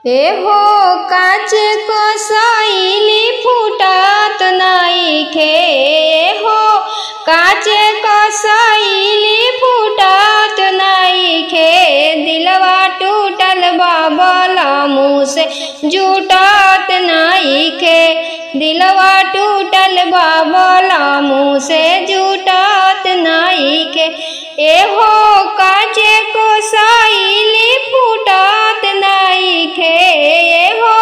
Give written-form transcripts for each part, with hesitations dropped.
एहो काचे को सैली फूटत नइखे, एहो काचे को सैली फूटत नइखे। दिलवा टूटल बाबला मुँह से जुटत नइखे, दिलवा टूटल बाबला मुँह से जुटत नइखे। एहो काचे को सैली फूटत नइखे, एहो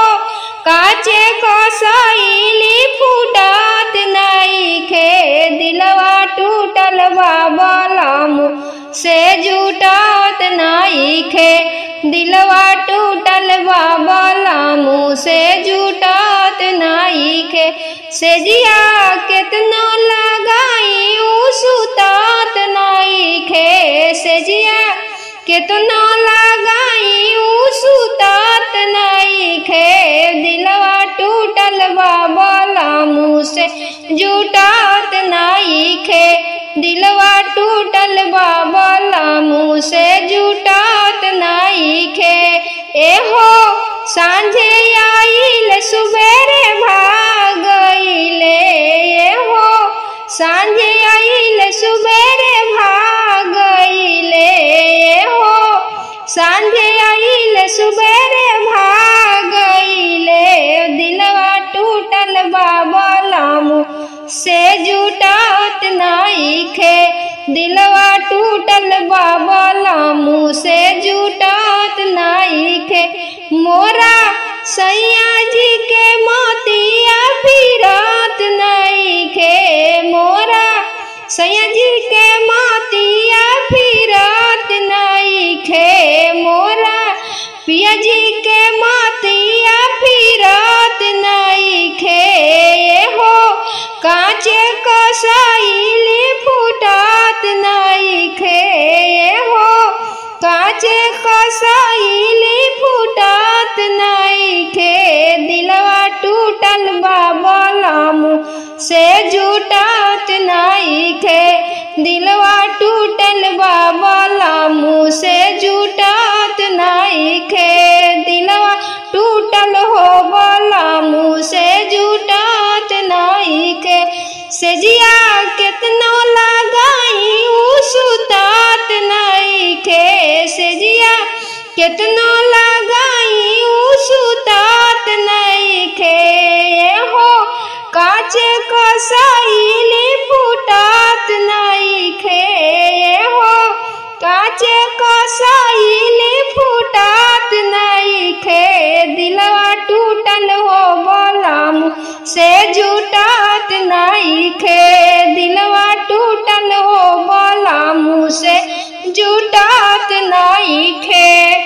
काचे को सैली फूटत नइखे। दिलवा टूटल बाबला मुँह से जुटत नइखे, दिलवा टूटल बाबला मुँह से जुटत नइखे। सेजिया केतना लगाई उ सुतात नइखे, सेजिया केतना लगाई उ सुतात नइखे। दिलवा टूटल बाबला मुँह से जुटत नइखे, दिलवा टूटल बाबला मुँह से जुटत नइखे। एहो सांझे आइल सुबेरे भागइले, एहो सांझे आइल सुबेरे भागइले, एहो सांझे आइल सुबेरे भागइले। दिलवा टूटल बाबला मुँह से जुटत नइखे, दिलवा टूटल बाबला मुँह से जुटत नइखे। मोरा सैया जी के मोतिया फिरत नइखे, मोरा सैया जी के मोतिया फिरत नइखे। मोरा पिया जी के मोतिया फिरत नइखे। एहो काचे को सैली फूटत नइखे, एहो काचे को सैली फूटत नइखे। दिलवा टूटल बाबला मुँह से जुटत नइखे, दिलवा टूटल बाबला मुँह से जुटत नइखे। दिलवा टूटल हो बाला मुँह से जुटत नइखे। सेजिया केतनो लगाई उ सुतात नइखे, सेजिया केतनो लगाई उ सुतात नइखे। एहो काचे को सैली फूटत नइखे, एहो काचे को सैली फूटत नइखे। दिलवा टूटल हो बाला मुँह से जुटत नइखे, दिलवा टूटल हो बाला मुँह से जुटत नइखे।